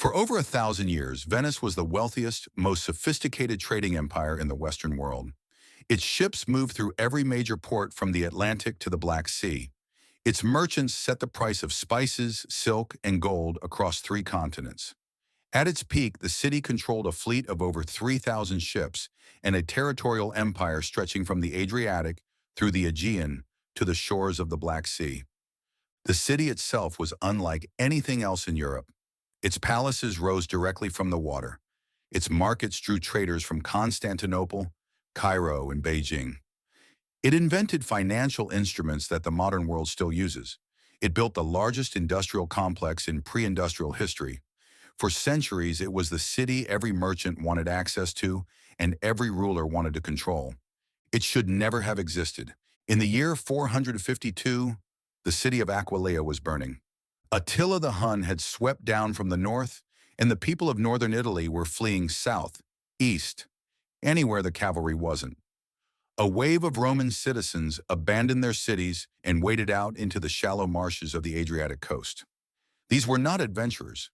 For over 1,000 years, Venice was the wealthiest, most sophisticated trading empire in the Western world. Its ships moved through every major port from the Atlantic to the Black Sea. Its merchants set the price of spices, silk, and gold across 3 continents. At its peak, the city controlled a fleet of over 3,000 ships and a territorial empire stretching from the Adriatic through the Aegean to the shores of the Black Sea. The city itself was unlike anything else in Europe. Its palaces rose directly from the water. Its markets drew traders from Constantinople, Cairo, and Beijing. It invented financial instruments that the modern world still uses. It built the largest industrial complex in pre-industrial history. For centuries, it was the city every merchant wanted access to and every ruler wanted to control. It should never have existed. In the year 452, the city of Aquileia was burning. Attila the Hun had swept down from the north, and the people of northern Italy were fleeing south, east, anywhere the cavalry wasn't. A wave of Roman citizens abandoned their cities and waded out into the shallow marshes of the Adriatic coast. These were not adventurers.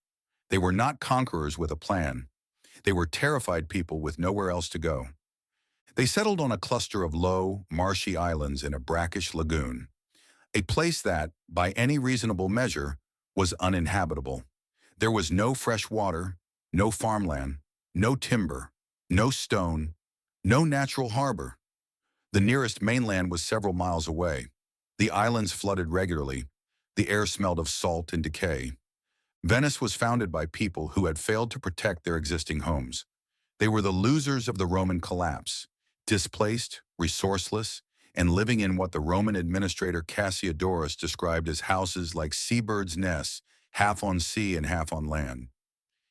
They were not conquerors with a plan. They were terrified people with nowhere else to go. They settled on a cluster of low, marshy islands in a brackish lagoon, a place that, by any reasonable measure, was uninhabitable. There was no fresh water, no farmland, no timber, no stone, no natural harbor. The nearest mainland was several miles away. The islands flooded regularly. The air smelled of salt and decay. Venice was founded by people who had failed to protect their existing homes. They were the losers of the Roman collapse, displaced, resourceless, and living in what the Roman administrator Cassiodorus described as houses like seabirds' nests, half on sea and half on land.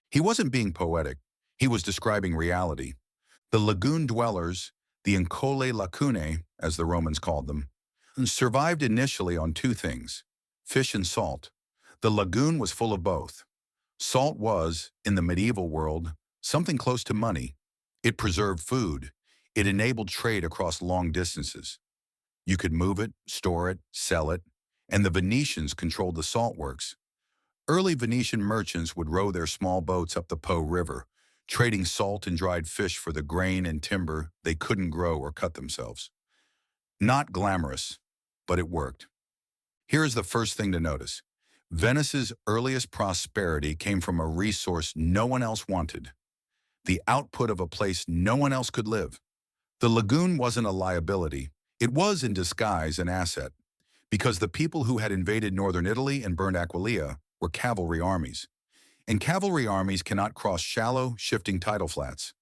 He wasn't being poetic. He was describing reality. The lagoon dwellers, the incolae lacunae, as the Romans called them, survived initially on 2 things: fish and salt. The lagoon was full of both. Salt was, in the medieval world, something close to money. It preserved food. It enabled trade across long distances. You could move it, store it, sell it, and the Venetians controlled the salt works. Early Venetian merchants would row their small boats up the Po River, trading salt and dried fish for the grain and timber they couldn't grow or cut themselves. Not glamorous, but it worked. Here is the first thing to notice. Venice's earliest prosperity came from a resource no one else wanted: the output of a place no one else could live. The lagoon wasn't a liability. It was, in disguise, an asset, because the people who had invaded northern Italy and burned Aquileia were cavalry armies. And cavalry armies cannot cross shallow, shifting tidal flats.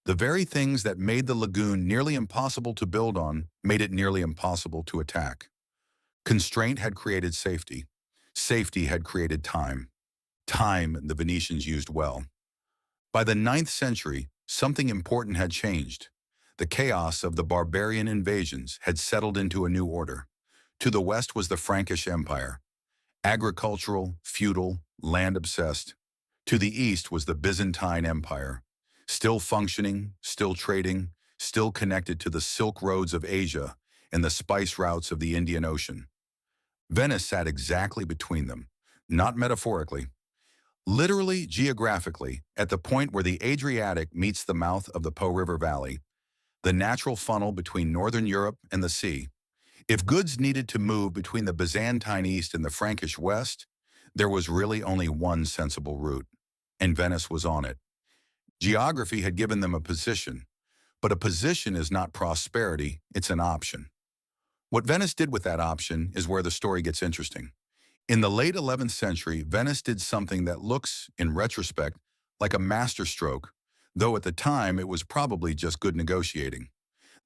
The very things that made the lagoon nearly impossible to build on made it nearly impossible to attack. Constraint had created safety. Safety had created time. Time the Venetians used well. By the 9th century, something important had changed. The chaos of the barbarian invasions had settled into a new order. To the west was the Frankish Empire, agricultural, feudal, land-obsessed. To the east was the Byzantine Empire, still functioning, still trading, still connected to the Silk Roads of Asia and the spice routes of the Indian Ocean. Venice sat exactly between them, not metaphorically, literally geographically, at the point where the Adriatic meets the mouth of the Po River Valley, the natural funnel between northern Europe and the sea. If goods needed to move between the Byzantine East and the Frankish West, there was really only one sensible route, and Venice was on it. Geography had given them a position, but a position is not prosperity, it's an option. What Venice did with that option is where the story gets interesting. In the late 11th century, Venice did something that looks, in retrospect, like a masterstroke, though at the time it was probably just good negotiating.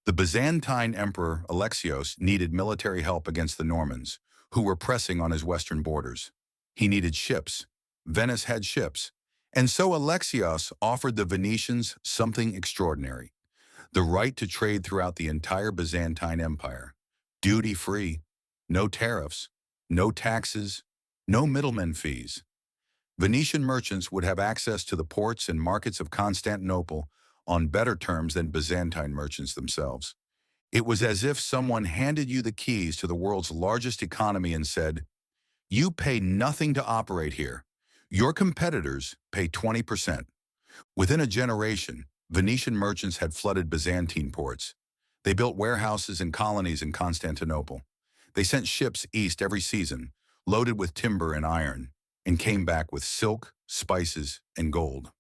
The Byzantine Emperor Alexios needed military help against the Normans, who were pressing on his western borders. He needed ships. Venice had ships. And so Alexios offered the Venetians something extraordinary: the right to trade throughout the entire Byzantine Empire. Duty-free, no tariffs, no taxes, no middlemen fees. Venetian merchants would have access to the ports and markets of Constantinople on better terms than Byzantine merchants themselves. It was as if someone handed you the keys to the world's largest economy and said, "You pay nothing to operate here. Your competitors pay 20%. Within a generation, Venetian merchants had flooded Byzantine ports. They built warehouses and colonies in Constantinople. They sent ships east every season, loaded with timber and iron, and came back with silk, spices, and gold.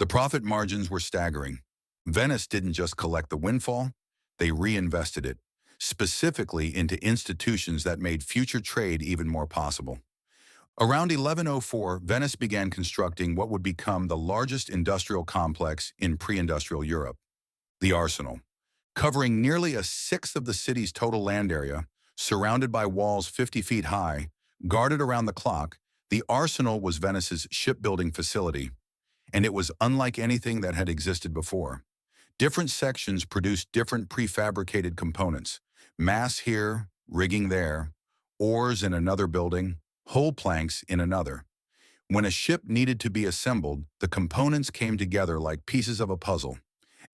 The profit margins were staggering. Venice didn't just collect the windfall, they reinvested it, specifically into institutions that made future trade even more possible. Around 1104, Venice began constructing what would become the largest industrial complex in pre-industrial Europe, the Arsenal. Covering nearly a sixth of the city's total land area, surrounded by walls 50 feet high, guarded around the clock, the Arsenal was Venice's shipbuilding facility, and it was unlike anything that had existed before. Different sections produced different prefabricated components, masts here, rigging there, oars in another building, hull planks in another. When a ship needed to be assembled, the components came together like pieces of a puzzle.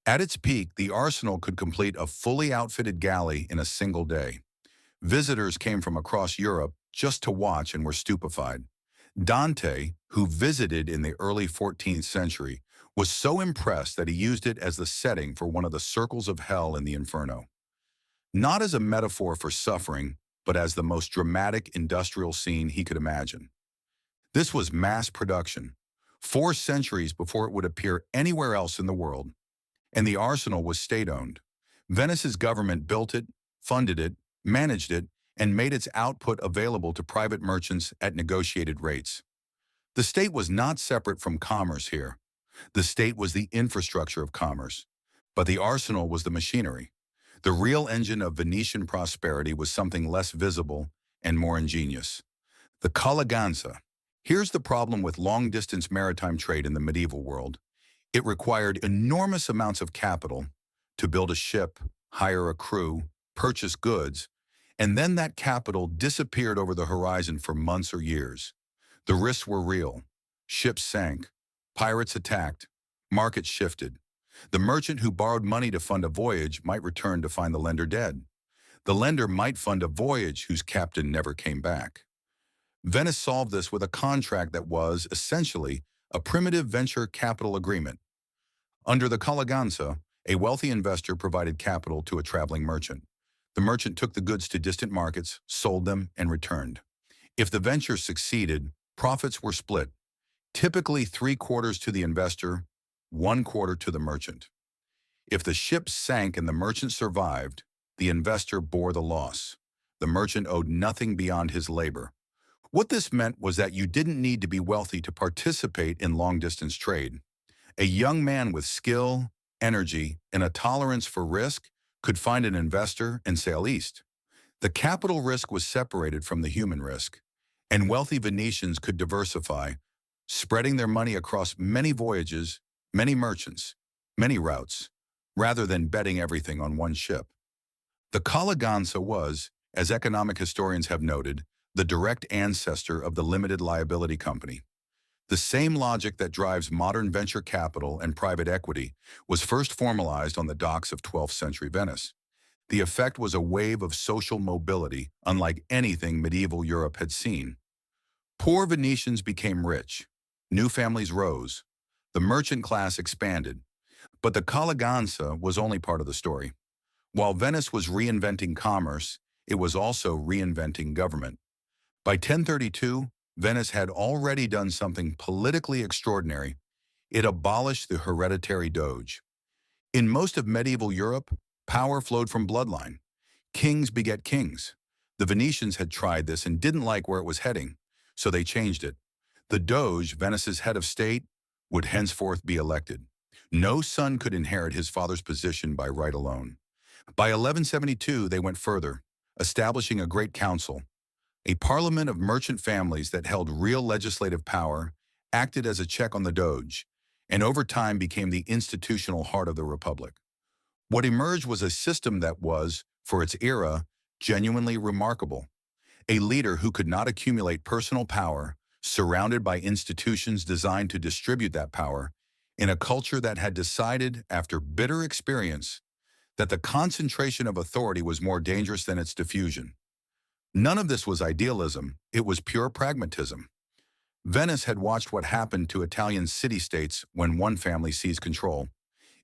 At its peak, the Arsenal could complete a fully outfitted galley in a single day. Visitors came from across Europe just to watch and were stupefied. Dante, who visited in the early 14th century, was so impressed that he used it as the setting for one of the circles of hell in the Inferno. Not as a metaphor for suffering, but as the most dramatic industrial scene he could imagine. This was mass production, 4 centuries before it would appear anywhere else in the world, and the Arsenal was state-owned. Venice's government built it, funded it, managed it, and made its output available to private merchants at negotiated rates. The state was not separate from commerce here. The state was the infrastructure of commerce, but the Arsenal was the machinery. The real engine of Venetian prosperity was something less visible and more ingenious. The colleganza. Here's the problem with long-distance maritime trade in the medieval world. It required enormous amounts of capital to build a ship, hire a crew, purchase goods, and then that capital disappeared over the horizon for months or years. The risks were real. Ships sank, pirates attacked, markets shifted. The merchant who borrowed money to fund a voyage might return to find the lender dead. The lender might fund a voyage whose captain never came back. Venice solved this with a contract that was, essentially, a primitive venture capital agreement. Under the colleganza, a wealthy investor provided capital to a traveling merchant. The merchant took the goods to distant markets, sold them, and returned. If the venture succeeded, profits were split, typically 3/4 to the investor, 1/4 to the merchant. If the ship sank and the merchant survived, the investor bore the loss. The merchant owed nothing beyond his labor. What this meant was that you didn't need to be wealthy to participate in long-distance trade. A young man with skill, energy, and a tolerance for risk could find an investor and sail east. The capital risk was separated from the human risk, and wealthy Venetians could diversify, spreading their money across many voyages, many merchants, many routes, rather than betting everything on one ship. The colleganza was, as economic historians have noted, the direct ancestor of the limited liability company. The same logic that drives modern venture capital and private equity was first formalized on the docks of 12th century Venice. The effect was a wave of social mobility unlike anything medieval Europe had seen. Poor Venetians became rich. New families rose. The merchant class expanded. But the colleganza was only part of the story. While Venice was reinventing commerce, it was also reinventing government. By 1032, Venice had already done something politically extraordinary. It abolished the hereditary doge. In most of medieval Europe, power flowed from bloodline. Kings beget kings. The Venetians had tried this and didn't like where it was heading, so they changed it. The doge, Venice's head of state, would henceforth be elected. No son could inherit his father's position by right alone. By 1172, they went further, establishing a great council. A parliament of merchant families that held real legislative power, acted as a check on the doge, and over time became the institutional heart of the republic. What emerged was a system that was, for its era, genuinely remarkable. A leader who could not accumulate personal power, surrounded by institutions designed to distribute that power, in a culture that had decided, after bitter experience, that the concentration of authority was more dangerous than its diffusion. None of this was idealism, it was pure pragmatism. Venice had watched what happened to Italian city-states when one family seized control.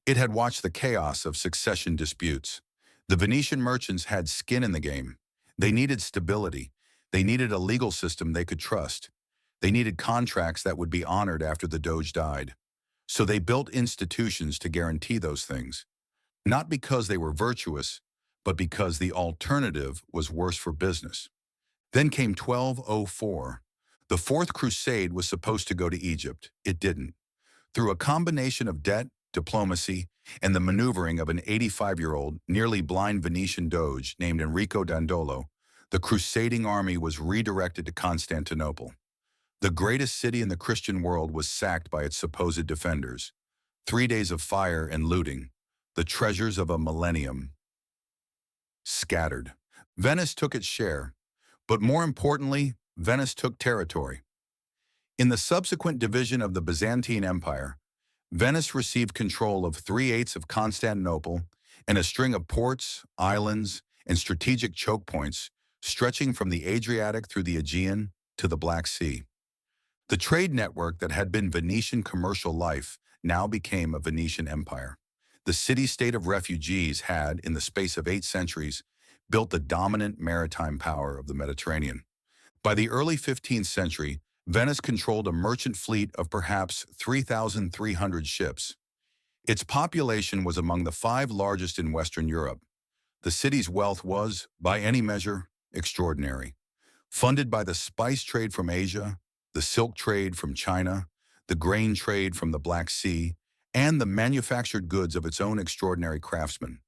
It had watched the chaos of succession disputes. The Venetian merchants had skin in the game. They needed stability. They needed a legal system they could trust. They needed contracts that would be honored after the Doge died. So they built institutions to guarantee those things. Not because they were virtuous, but because the alternative was worse for business. Then came 1204. The Fourth Crusade was supposed to go to Egypt. It didn't. Through a combination of debt, diplomacy, and the maneuvering of an 85-year-old, nearly blind Venetian doge named Enrico Dandolo, the crusading army was redirected to Constantinople. The greatest city in the Christian world was sacked by its supposed defenders. 3 days of fire and looting, the treasures of a millennium, scattered. Venice took its share, but more importantly, Venice took territory. In the subsequent division of the Byzantine Empire, Venice received control of 3/8 of Constantinople and a string of ports, islands, and strategic choke points stretching from the Adriatic through the Aegean to the Black Sea. The trade network that had been Venetian commercial life now became a Venetian empire. The city-state of refugees had, in the space of 8 centuries, built the dominant maritime power of the Mediterranean. By the early 15th century, Venice controlled a merchant fleet of perhaps 3,300 ships. Its population was among the 5 largest in Western Europe. The city's wealth was, by any measure, extraordinary. Funded by the spice trade from Asia, the silk trade from China, the grain trade from the Black Sea, and the manufactured goods of its own extraordinary craftsmen.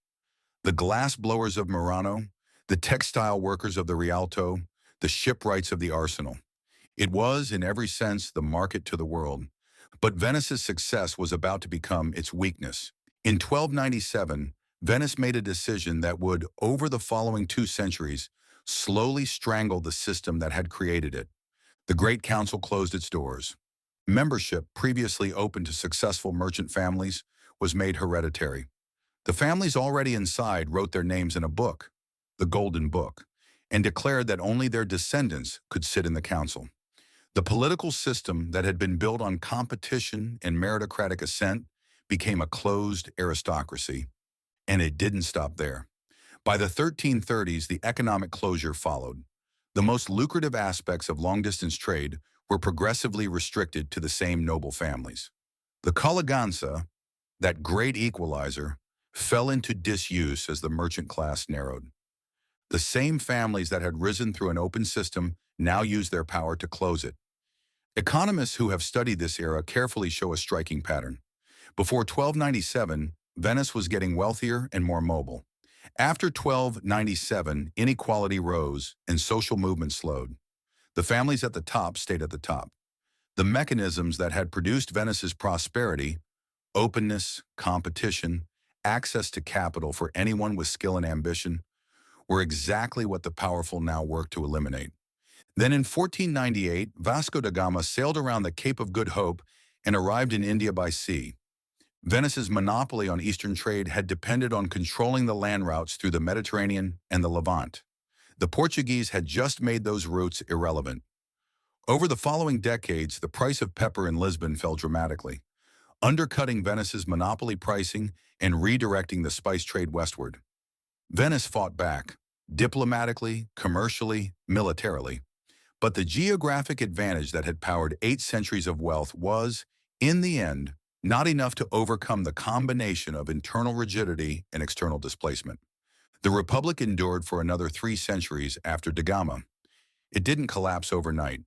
The glass blowers of Murano, the textile workers of the Rialto, the shipwrights of the Arsenal. It was, in every sense, the market to the world. But Venice's success was about to become its weakness. In 1297, Venice made a decision that would, over the following 2 centuries, slowly strangle the system that had created it. The Great Council closed its doors. Membership, previously open to successful merchant families, was made hereditary. The families already inside wrote their names in a book, the Golden Book, and declared that only their descendants could sit in the council. The political system that had been built on competition and meritocratic ascent became a closed aristocracy. And it didn't stop there. By the 1330s, the economic closure followed. The most lucrative aspects of long-distance trade were progressively restricted to the same noble families. The colleganza, that great equalizer, fell into disuse as the merchant class narrowed. The same families that had risen through an open system now used their power to close it. Economists who have studied this era carefully show a striking pattern. Before 1297, Venice was getting wealthier and more mobile. After 1297, inequality rose and social movement slowed. The families at the top stayed at the top. The mechanisms that had produced Venice's prosperity, openness, competition, access to capital for anyone with skill and ambition, were exactly what the powerful now worked to eliminate. Then in 1498, Vasco da Gama sailed around the Cape of Good Hope and arrived in India by sea. Venice's monopoly on Eastern trade had depended on controlling the land routes through the Mediterranean and the Levant. The Portuguese had just made those routes irrelevant. Over the following decades, the price of pepper in Lisbon fell dramatically, undercutting Venice's monopoly pricing and redirecting the spice trade westward. Venice fought back, diplomatically, commercially, militarily. But the geographic advantage that had powered 8 centuries of wealth was, in the end, not enough to overcome the combination of internal rigidity and external displacement. The Republic endured for another 3 centuries after da Gama. It didn't collapse overnight.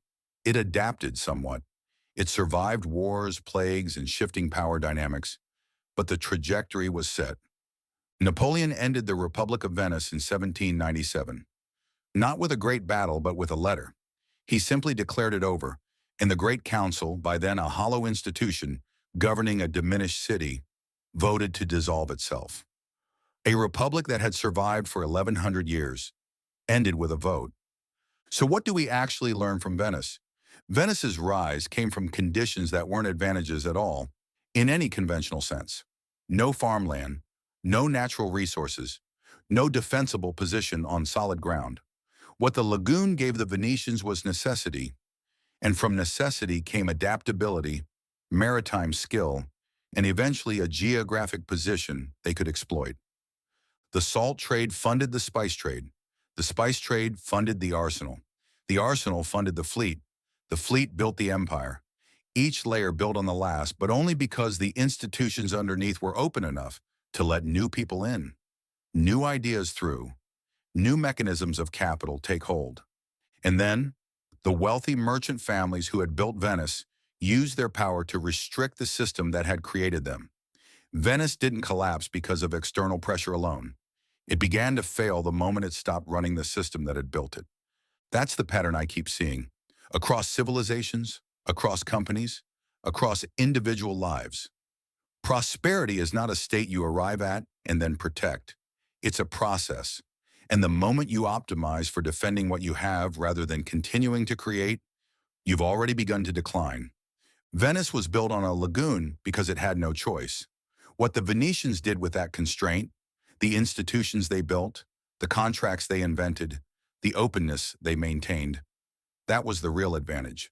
It adapted somewhat. It survived wars, plagues, and shifting power dynamics, but the trajectory was set. Napoleon ended the Republic of Venice in 1797. Not with a great battle, but with a letter. He simply declared it over, and the Great Council, by then a hollow institution governing a diminished city, voted to dissolve itself. A republic that had survived for 1,100 years ended with a vote. So what do we actually learn from Venice? Venice's rise came from conditions that weren't advantages at all, in any conventional sense. No farmland, no natural resources, no defensible position on solid ground. What the lagoon gave the Venetians was necessity, And from necessity came adaptability, maritime skill, and eventually a geographic position they could exploit. The salt trade funded the spice trade. The spice trade funded the arsenal. The arsenal funded the fleet. The fleet built the empire. Each layer built on the last, but only because the institutions underneath were open enough to let new people in, new ideas through, new mechanisms of capital take hold. And then, the wealthy merchant families who had built Venice used their power to restrict the system that had created them. Venice didn't collapse because of external pressure alone. It began to fail the moment it stopped running the system that had built it. That's the pattern I keep seeing. Across civilizations, across companies, across individual lives. Prosperity is not a state you arrive at and then protect. It's a process. And the moment you optimize for defending what you have rather than continuing to create, you've already begun to decline. Venice was built on a lagoon because it had no choice. What the Venetians did with that constraint, the institutions they built, the contracts they invented, the openness they maintained, that was the real advantage.